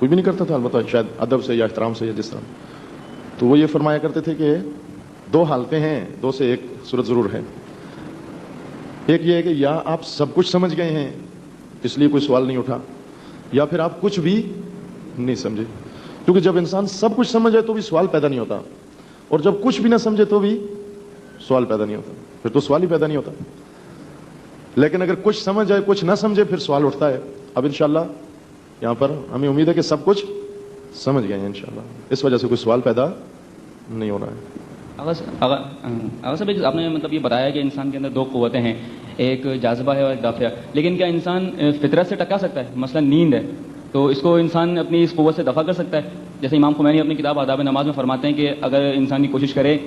کوئی بھی نہیں کرتا تھا، البتہ شاید ادب سے یا احترام سے یا جس طرح. تو وہ یہ فرمایا کرتے تھے کہ دو حالتیں ہیں، دو سے ایک صورت ضرور ہے. ایک یہ ہے کہ یا آپ سب کچھ سمجھ گئے ہیں اس لیے کوئی سوال نہیں اٹھا، یا پھر آپ کچھ بھی نہیں سمجھے. کیونکہ جب انسان سب کچھ سمجھ جائے تو بھی سوال پیدا نہیں ہوتا، اور جب کچھ بھی نہ سمجھے تو بھی سوال پیدا نہیں ہوتا، پھر تو سوال ہی پیدا نہیں ہوتا. لیکن اگر کچھ سمجھ جائے کچھ نہ سمجھے پھر سوال اٹھتا ہے. اب انشاءاللہ یہاں پر ہمیں امید ہے کہ سب کچھ سمجھ گئے ہیں انشاءاللہ، اس وجہ سے کوئی سوال پیدا نہیں ہو رہا ہے. اگر صاحب آپ نے مطلب یہ بتایا کہ انسان کے اندر دو قوتیں ہیں، ایک جاذبہ ہے اور ایک دافعہ، لیکن کیا انسان فطرت سے ٹکرا سکتا ہے؟ مثلا نیند ہے تو اس کو انسان اپنی اس قوت سے دفع کر سکتا ہے؟ جیسے امام خمینی اپنی کتاب آداب نماز میں فرماتے ہیں کہ اگر انسان کی کوشش کرے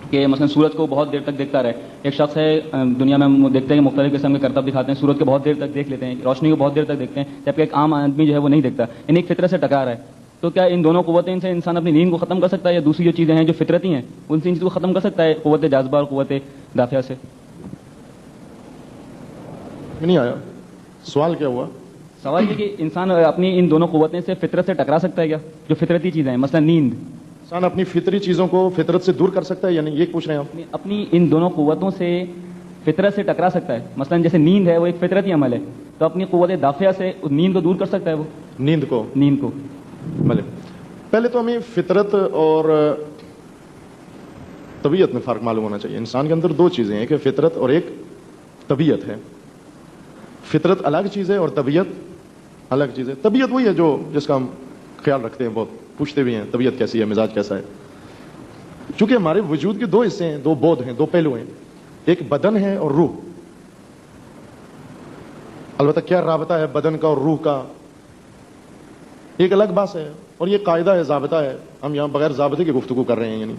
کہ مثلا سورج کو بہت دیر تک دیکھتا رہے. ایک شخص ہے دنیا میں دیکھتے ہیں کہ مختلف قسم کے کرتب دکھاتے ہیں، سورج کو بہت دیر تک دیکھ لیتے ہیں، روشنی کو بہت دیر تک دیکھتے ہیں، جبکہ ایک عام آدمی جو ہے وہ نہیں دیکھتا، یعنی ایک فطرت سے ٹکرا رہا ہے. تو کیا ان دونوں قوتیں سے انسان اپنی نیند کو ختم کر سکتا ہے، یا دوسری جو چیزیں ہیں جو فطرتی ہیں ان سے ان چیزوں کو ختم کر سکتا ہے، قوت جاذبہ اور قوت دافعہ سے؟ نہیں آیا سوال. کیا ہوا سوال یہ کہ انسان اپنی ان دونوں قوتیں سے فطرت سے ٹکرا سکتا ہے کیا، جو فطرتی چیزیں ہیں مثلا نیند؟ انسان اپنی فطری چیزوں کو فطرت سے دور کر سکتا ہے، یعنی یہ پوچھ رہے ہیں آپ؟ اپنی ان دونوں قوتوں سے فطرت سے ٹکرا سکتا ہے. مثلا جیسے نیند ہے وہ ایک فطرتی عمل ہے، تو اپنی قوت دافعہ سے اس نیند کو دور کر سکتا ہے وہ؟ نیند کو بھلے پہلے تو ہمیں فطرت اور طبیعت میں فرق معلوم ہونا چاہیے. انسان کے اندر دو چیزیں ہیں، ایک فطرت اور ایک طبیعت ہے. فطرت الگ چیز ہے اور طبیعت الگ چیز ہے. طبیعت وہی ہے جو جس کا ہم خیال رکھتے ہیں، بہت پوچھتے بھی ہیں طبیعت کیسی ہے، مزاج کیسا ہے. چونکہ ہمارے وجود کے دو حصے ہیں، دو بود ہیں، دو پہلو ہیں، ایک بدن ہے اور روح. البتہ کیا رابطہ ہے بدن کا اور روح کا ایک الگ بات ہے، اور یہ قاعدہ ہے، ضابطہ ہے. ہم یہاں بغیر ضابطے کی گفتگو کر رہے ہیں یعنی،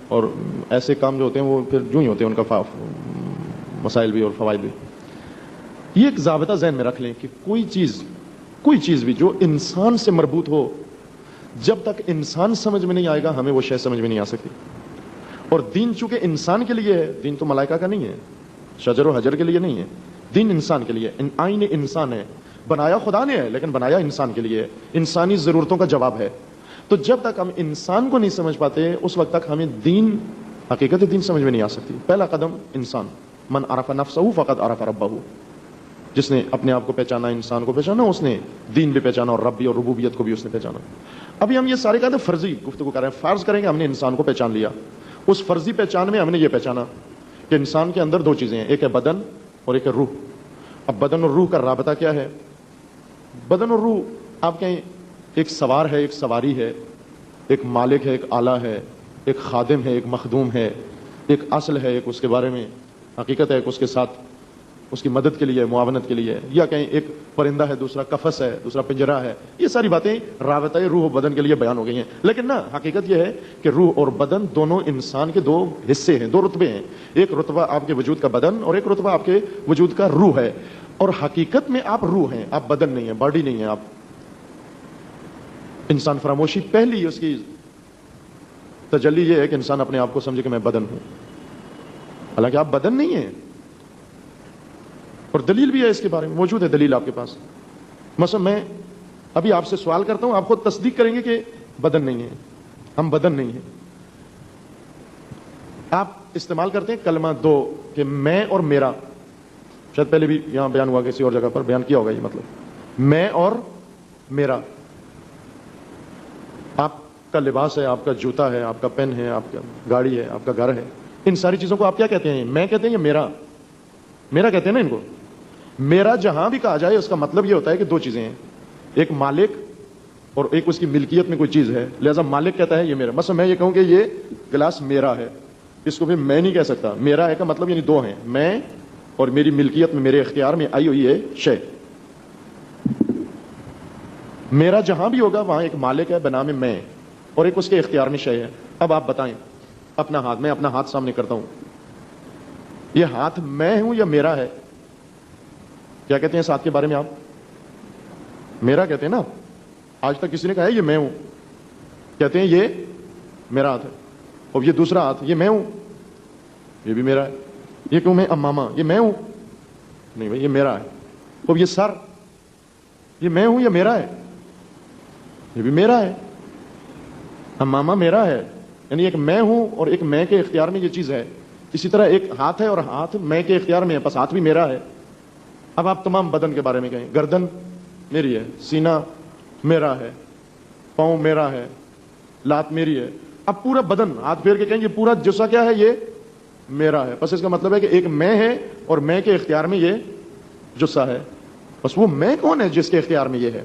اور ایسے کام جو ہوتے ہیں وہ پھر جو ہی ہوتے ہیں، ان کا مسائل بھی اور فوائد بھی. یہ ایک ضابطہ ذہن میں رکھ لیں کہ کوئی چیز بھی جو انسان سے مربوط ہو، جب تک انسان سمجھ میں نہیں آئے گا ہمیں وہ شے سمجھ میں نہیں آ سکتی. اور دین چونکہ انسان کے لیے ہے، دین تو ملائکہ کا نہیں ہے، شجر و حجر کے لیے نہیں ہے، دین انسان کے لیے. آئین انسان ہے، بنایا خدا نے ہے لیکن بنایا انسان کے لیے ہے، انسانی ضرورتوں کا جواب ہے. تو جب تک ہم انسان کو نہیں سمجھ پاتے اس وقت تک ہمیں دین، حقیقت دین سمجھ میں نہیں آ سکتی. پہلا قدم انسان، من عرف نفسہ فقد عرف ربہ، جس نے اپنے آپ کو پہچانا، انسان کو پہچانا، اس نے دین بھی پہچانا اور رب بھی اور ربوبیت کو بھی اس نے پہچانا. ابھی ہم یہ سارے کہتے ہیں فرضی گفتگو کر رہے ہیں. فرض کریں کہ ہم نے انسان کو پہچان لیا، اس فرضی پہچان میں ہم نے یہ پہچانا کہ انسان کے اندر دو چیزیں ہیں، ایک ہے بدن اور ایک ہے روح. اب بدن اور روح کا رابطہ کیا ہے؟ بدن اور روح آپ کہیں ایک سوار ہے، ایک سواری ہے، ایک مالک ہے، ایک آلہ ہے، ایک خادم ہے، ایک مخدوم ہے، ایک اصل ہے، ایک اس کے بارے میں حقیقت ہے، ایک اس کے ساتھ اس کی مدد کے لیے، معاونت کے لیے. یا کہیں ایک پرندہ ہے، دوسرا قفس ہے، دوسرا پنجرہ ہے. یہ ساری باتیں رابطہ روح و بدن کے لیے بیان ہو گئی ہیں. لیکن نا حقیقت یہ ہے کہ روح اور بدن دونوں انسان کے دو حصے ہیں، دو رتبے ہیں. ایک رتبہ آپ کے وجود کا بدن اور ایک رتبہ آپ کے وجود کا روح ہے. اور حقیقت میں آپ روح ہیں، آپ بدن نہیں ہیں، باڈی نہیں ہے آپ. انسان فراموشی پہلی اس کی تجلی یہ ہے کہ انسان اپنے آپ کو سمجھے کہ میں بدن ہوں، حالانکہ آپ بدن نہیں ہیں. اور دلیل بھی ہے اس کے بارے میں، موجود ہے دلیل آپ کے پاس. مثلا میں ابھی آپ سے سوال کرتا ہوں، آپ خود تصدیق کریں گے کہ بدن نہیں ہے، ہم بدن نہیں ہیں. آپ استعمال کرتے ہیں کلمہ دو کہ میں اور میرا، شاید پہلے بھی یہاں بیان ہوا، کسی اور جگہ پر بیان کیا ہوگا. یہ مطلب میں اور میرا، آپ کا لباس ہے، آپ کا جوتا ہے، آپ کا پین ہے، آپ کا گاڑی ہے، آپ کا گھر ہے. ان ساری چیزوں کو آپ کیا کہتے ہیں؟ میں کہتے ہیں یا میرا کہتے ہیں نا ان کو. میرا جہاں بھی کہا جائے اس کا مطلب یہ ہوتا ہے کہ دو چیزیں ہیں، ایک مالک اور ایک اس کی ملکیت میں کوئی چیز ہے، لہذا مالک کہتا ہے یہ میرا. مثلا میں یہ کہوں کہ یہ گلاس میرا ہے، اس کو بھی میں نہیں کہہ سکتا. میرا ہے کا مطلب یعنی دو ہیں، میں اور میری ملکیت میں، میرے اختیار میں آئی ہوئی ہے شے. میرا جہاں بھی ہوگا وہاں ایک مالک ہے بنام میں، اور ایک اس کے اختیار میں شے ہے. اب آپ بتائیں اپنا ہاتھ، میں اپنا ہاتھ سامنے کرتا ہوں، یہ ہاتھ میں ہوں یا میرا ہے؟ کیا کہتے ہیں اس ہاتھ کے بارے میں آپ؟ میرا کہتے ہیں نا. آج تک کسی نے کہا ہے یہ میں ہوں؟ کہتے ہیں یہ میرا ہاتھ ہے. اور یہ دوسرا ہاتھ یہ میں ہوں، یہ بھی میرا ہے. یہ کیوں میں امامہ، یہ میں ہوں؟ نہیں بھائی یہ میرا ہے. اور یہ سر، یہ میں ہوں یا میرا ہے؟ یہ بھی میرا ہے. ماما میرا ہے, یعنی ایک میں ہوں اور ایک میں کے اختیار میں یہ چیز ہے. اسی طرح ایک ہاتھ ہے اور ہاتھ میں کے اختیار میں ہے, بس ہاتھ بھی میرا ہے. اب آپ تمام بدن کے بارے میں کہیں, گردن میری ہے, سینہ میرا ہے, پاؤں میرا ہے, لات میری ہے. اب پورا بدن ہاتھ پھیر کے کہیں یہ پورا جسم کیا ہے, یہ میرا ہے. بس اس کا مطلب ہے کہ ایک میں ہے اور میں کے اختیار میں یہ جسہ ہے. بس وہ میں کون ہے جس کے اختیار میں یہ ہے؟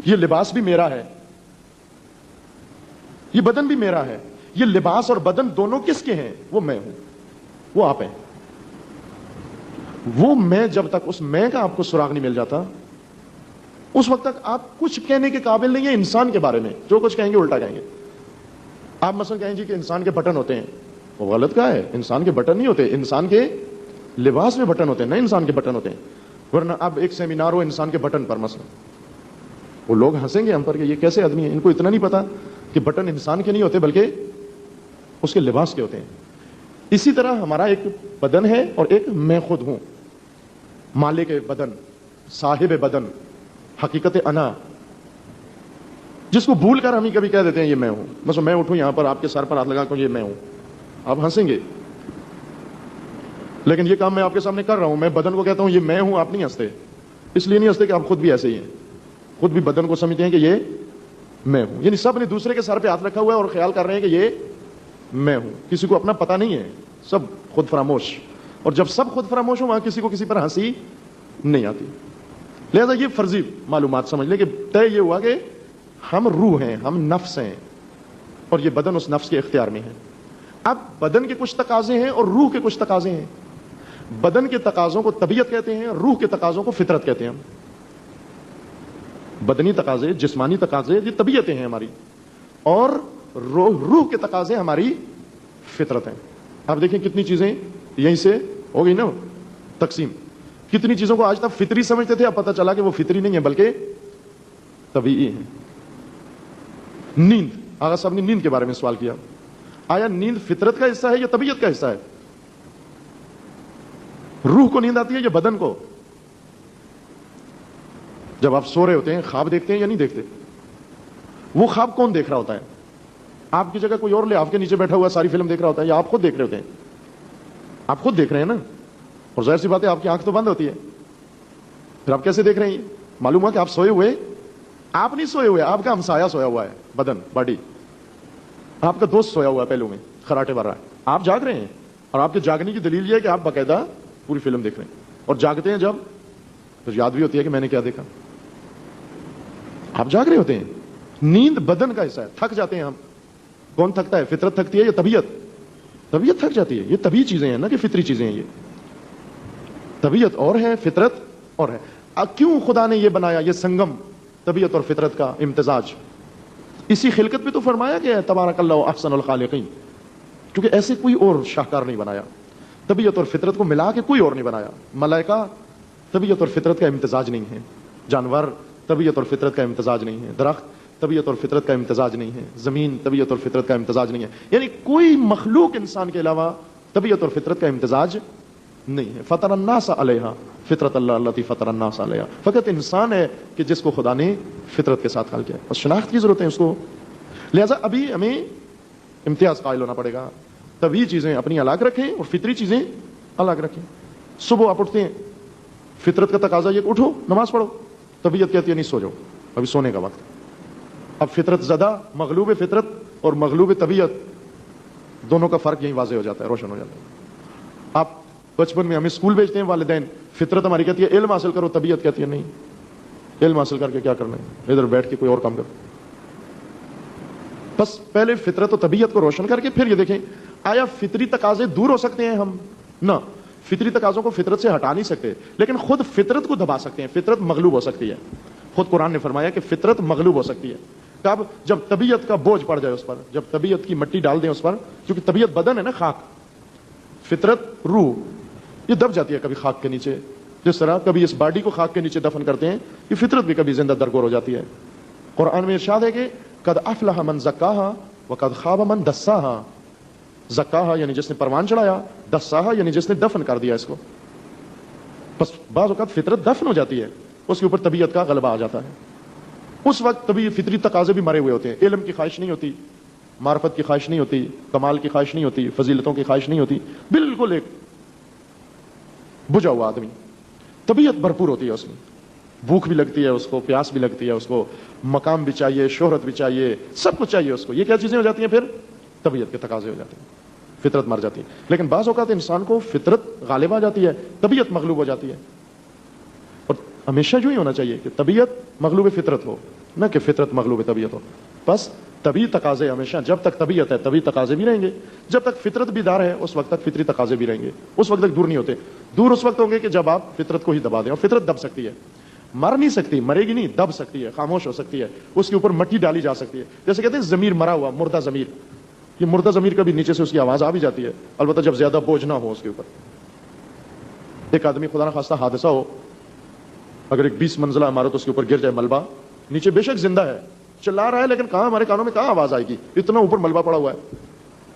یہ لباس بھی میرا ہے, یہ بدن بھی میرا ہے. یہ لباس اور بدن دونوں کس کے ہیں؟ وہ میں ہوں, وہ آپ ہیں. وہ میں جب تک اس میں کا آپ کو سراغ نہیں مل جاتا, اس وقت تک آپ کچھ کہنے کے قابل نہیں ہیں انسان کے بارے میں. جو کچھ کہیں گے الٹا کہیں گے. آپ مثلا کہیں جی کہ انسان کے بٹن ہوتے ہیں, وہ غلط کہا ہے. انسان کے بٹن نہیں ہوتے, انسان کے لباس میں بٹن ہوتے ہیں, نہ انسان کے بٹن ہوتے ہیں. ورنہ اب ایک سیمینار ہو انسان کے بٹن پر مثلا, وہ لوگ ہنسیں گے ہم پر کہ یہ کیسے آدمی ہے, ان کو اتنا نہیں پتا کہ بٹن انسان کے نہیں ہوتے بلکہ اس کے لباس کے ہوتے ہیں. اسی طرح ہمارا ایک بدن ہے اور ایک میں خود ہوں, مالک بدن, صاحب بدن, حقیقت انا, جس کو بھول کر ہم ہی کبھی کہہ دیتے ہیں یہ میں ہوں. مثلا میں اٹھوں یہاں پر آپ کے سر پر ہاتھ لگا کہ یہ میں ہوں, آپ ہنسیں گے, لیکن یہ کام میں آپ کے سامنے کر رہا ہوں. میں بدن کو کہتا ہوں یہ میں ہوں, آپ نہیں ہنستے. اس لیے نہیں ہنستے کہ آپ خود بھی ایسے ہی ہیں, خود بھی بدن کو سمجھتے ہیں کہ یہ میں ہوں. یعنی سب نے دوسرے کے سر پہ ہاتھ رکھا ہوا ہے اور خیال کر رہے ہیں کہ یہ میں ہوں. کسی کو اپنا پتہ نہیں ہے, سب خود فراموش. اور جب سب خود فراموش ہو وہاں کسی کو کسی پر ہنسی نہیں آتی. لہذا یہ فرضی معلومات سمجھ لیں کہ طے یہ ہوا کہ ہم روح ہیں, ہم نفس ہیں, اور یہ بدن اس نفس کے اختیار میں ہے. اب بدن کے کچھ تقاضے ہیں اور روح کے کچھ تقاضے ہیں. بدن کے تقاضوں کو طبیعت کہتے ہیں, روح کے تقاضوں کو فطرت کہتے ہیں. بدنی تقاضے, جسمانی تقاضے یہ طبیعتیں ہیں ہماری, اور روح کے تقاضے ہماری فطرت ہیں. آپ دیکھیں کتنی چیزیں یہیں سے ہو گئی نا تقسیم. کتنی چیزوں کو آج تک فطری سمجھتے تھے, اب پتہ چلا کہ وہ فطری نہیں ہے بلکہ طبیعی ہیں. نیند, آغا صاحب نے نیند کے بارے میں سوال کیا. آیا نیند فطرت کا حصہ ہے یا طبیعت کا حصہ ہے؟ روح کو نیند آتی ہے یا بدن کو؟ جب آپ سو رہے ہوتے ہیں خواب دیکھتے ہیں یا نہیں دیکھتے؟ وہ خواب کون دیکھ رہا ہوتا ہے؟ آپ کی جگہ کوئی اور لے آپ کے نیچے بیٹھا ہوا ساری فلم دیکھ رہا ہوتا ہے, یا آپ خود دیکھ رہے ہوتے ہیں؟ آپ خود دیکھ رہے ہیں نا, اور ظاہر سی بات ہے آپ کی آنکھ تو بند ہوتی ہے, پھر آپ کیسے دیکھ رہے ہیں؟ معلوم ہوا کہ آپ سوئے ہوئے, آپ نہیں سوئے ہوئے, آپ کا ہمسایہ سویا ہوا ہے, بدن, باڈی, آپ کا دوست سویا ہوا ہے پہلو میں خراٹے بھر رہا ہے. آپ جاگ رہے ہیں, اور آپ کے جاگنے کی دلیل یہ ہے کہ آپ باقاعدہ پوری فلم دیکھ رہے ہیں. اور جاگتے ہیں جب, پھر یاد بھی ہوتی ہے کہ میں نے کیا دیکھا. آپ جاگ رہے ہوتے ہیں. نیند بدن کا حصہ ہے. تھک جاتے ہیں ہم. کون تھکتا ہے؟ فطرت تھکتی ہے یا طبیعت؟ طبیعت تھک جاتی ہے. یہ طبیعی چیزیں ہیں نا کہ فطری چیزیں ہیں. یہ طبیعت اور ہے, فطرت اور ہے. کیوں خدا نے یہ بنایا, یہ سنگم طبیعت اور فطرت کا امتزاج؟ اسی خلقت پہ تو فرمایا کہ تبارک اللہ احسن الخالقین, کیونکہ ایسے کوئی اور شاہکار نہیں بنایا. طبیعت اور فطرت کو ملا کے کوئی اور نہیں بنایا. ملائکہ طبیعت اور فطرت کا امتزاج نہیں ہے, جانور طبیعت اور فطرت کا امتزاج نہیں ہے, درخت طبیعت اور فطرت کا امتزاج نہیں ہے, زمین طبیعت اور فطرت کا امتزاج نہیں ہے. یعنی کوئی مخلوق انسان کے علاوہ طبیعت اور فطرت کا امتزاج نہیں ہے. فطر الناس علیہا فطرت اللہ التی فطر الناس علیہا. فقط انسان ہے کہ جس کو خدا نے فطرت کے ساتھ خلق کیا ہے. بس شناخت کی ضرورت ہے اس کو. لہذا ابھی ہمیں امتیاز قائل ہونا پڑے گا. طبیعی چیزیں اپنی الگ رکھیں اور فطری چیزیں الگ رکھیں. صبح آپ اٹھتے ہیں, فطرت کا تقاضا یہ کہ اٹھو نماز پڑھو. طبیعت کہتی ہے نہیں سو جاؤ, ابھی سونے کا وقت. اب فطرت زدہ, مغلوب فطرت اور مغلوب طبیعت, دونوں کا فرق یہیں واضح ہو جاتا ہے, روشن ہو جاتا ہے. آپ بچپن میں ہمیں اسکول بھیجتے ہیں والدین, فطرت ہماری کہتی ہے علم حاصل کرو, طبیعت کہتی ہے نہیں, علم حاصل کر کے کیا کرنا ہے, ادھر بیٹھ کے کوئی اور کام کرو. بس پہلے فطرت و طبیعت کو روشن کر کے پھر یہ دیکھیں آیا فطری تقاضے دور ہو سکتے ہیں ہم؟ نہ, فطری تقاضوں کو فطرت سے ہٹا نہیں سکتے, لیکن خود فطرت کو دبا سکتے ہیں. فطرت مغلوب ہو سکتی ہے. خود قرآن نے فرمایا کہ فطرت مغلوب ہو سکتی ہے. کب؟ جب طبیعت کا بوجھ پڑ جائے اس پر, جب طبیعت کی مٹی ڈال دیں اس پر, کیونکہ طبیعت بدن ہے نا, خاک. فطرت روح یہ دب جاتی ہے کبھی خاک کے نیچے. جس طرح کبھی اس باڈی کو خاک کے نیچے دفن کرتے ہیں, یہ فطرت بھی کبھی زندہ درگور ہو جاتی ہے. قرآن میں ارشاد ہے کہ قد افلح من زکاہا وقد خاب من دساہا. زکاہا یعنی جس نے پروان چڑھایا, دساہا یعنی جس نے دفن کر دیا اس کو. بس بعض اوقات فطرت دفن ہو جاتی ہے, اس کے اوپر طبیعت کا غلبہ آ جاتا ہے. اس وقت کبھی فطری تقاضے بھی مرے ہوئے ہوتے ہیں. علم کی خواہش نہیں ہوتی, معرفت کی خواہش نہیں ہوتی, کمال کی خواہش نہیں ہوتی, فضیلتوں کی خواہش نہیں ہوتی, بالکل ایک بجھا ہوا آدمی. طبیعت بھرپور ہوتی ہے اس میں, بھوک بھی لگتی ہے اس کو, پیاس بھی لگتی ہے اس کو, مقام بھی چاہیے, شہرت بھی چاہیے, سب کچھ چاہیے اس کو. یہ کیا چیزیں ہو جاتی ہیں پھر؟ طبیعت کے تقاضے ہو جاتے ہیں, فطرت مر جاتی ہے. لیکن بعض اوقات انسان کو فطرت غالب آ جاتی ہے, طبیعت مغلوب ہو جاتی ہے. اور ہمیشہ جو ہی ہونا چاہیے کہ طبیعت مغلوب فطرت ہو, نہ کہ فطرت مغلوب طبیعت ہو. بس طبی تقاضے ہمیشہ, جب تک طبیعت ہے طبی تقاضے بھی رہیں گے, جب تک فطرت بیدار ہے اس وقت تک فطری تقاضے بھی رہیں گے. اس وقت تک دور نہیں ہوتے. دور اس وقت ہوں گے کہ جب آپ فطرت کو ہی دبا دیں. اور فطرت دب سکتی ہے, مر نہیں سکتی, مرے گی نہیں, دب سکتی ہے, خاموش ہو سکتی ہے, اس کے اوپر مٹی ڈالی جا سکتی ہے. جیسے کہتے ہیں ضمیر مرا ہوا, مردہ ضمیر. یہ مردہ ضمیر کا بھی نیچے سے اس کی آواز آ بھی جاتی ہے, البتہ جب زیادہ بوجھ نہ ہو اس کے اوپر. ایک آدمی خدا نہ خواستہ حادثہ ہو, اگر ایک 20 منزلہ عمارت اس کے اوپر گر جائے, ملبہ نیچے بے شک زندہ ہے, چلا رہا ہے, لیکن کہاں ہمارے کانوں میں کہاں آواز آئے گی, اتنا اوپر ملبہ پڑا ہوا ہے,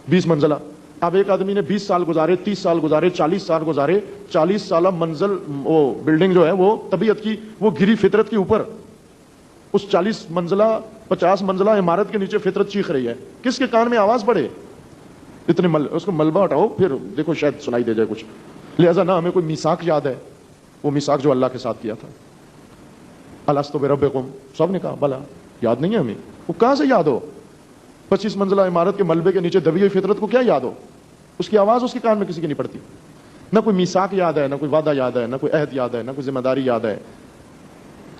20 منزلہ. اب ایک آدمی نے 20 سال گزارے, 30 سال گزارے, 40 سال گزارے, 40 سالہ منزل وہ بلڈنگ جو ہے وہ طبیعت کی, وہ گری فطرت کے اوپر. اس 40 منزلہ 50 منزلہ عمارت کے نیچے فطرت چیخ رہی ہے, کس کے کان میں آواز پڑے؟ اتنے اس کو ملبہ ہٹاؤ, پھر دیکھو شاید سنائی دے جائے کچھ. لہذا نہ ہمیں کوئی میثاق یاد ہے, وہ میثاق جو اللہ کے ساتھ کیا تھا, الستو بربکم, سب نے کہا بلا, یاد نہیں ہے ہمیں. وہ کہاں سے یاد ہو؟ 25 منزلہ عمارت کے ملبے کے نیچے دبی ہوئی فطرت کو کیا یاد ہو؟ اس کی آواز اس کے کان میں کسی کی نہیں پڑتی. نہ کوئی میثاق یاد ہے, نہ کوئی وعدہ یاد ہے, نہ کوئی عہد یاد ہے, نہ کوئی ذمہ داری یاد ہے,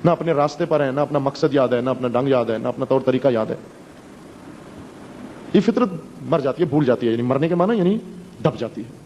نہ اپنے راستے پر ہے, نہ اپنا مقصد یاد ہے, نہ اپنا ڈنگ یاد ہے, نہ اپنا طور طریقہ یاد ہے. یہ فطرت مر جاتی ہے, بھول جاتی ہے. یعنی مرنے کے معنی یعنی دب جاتی ہے.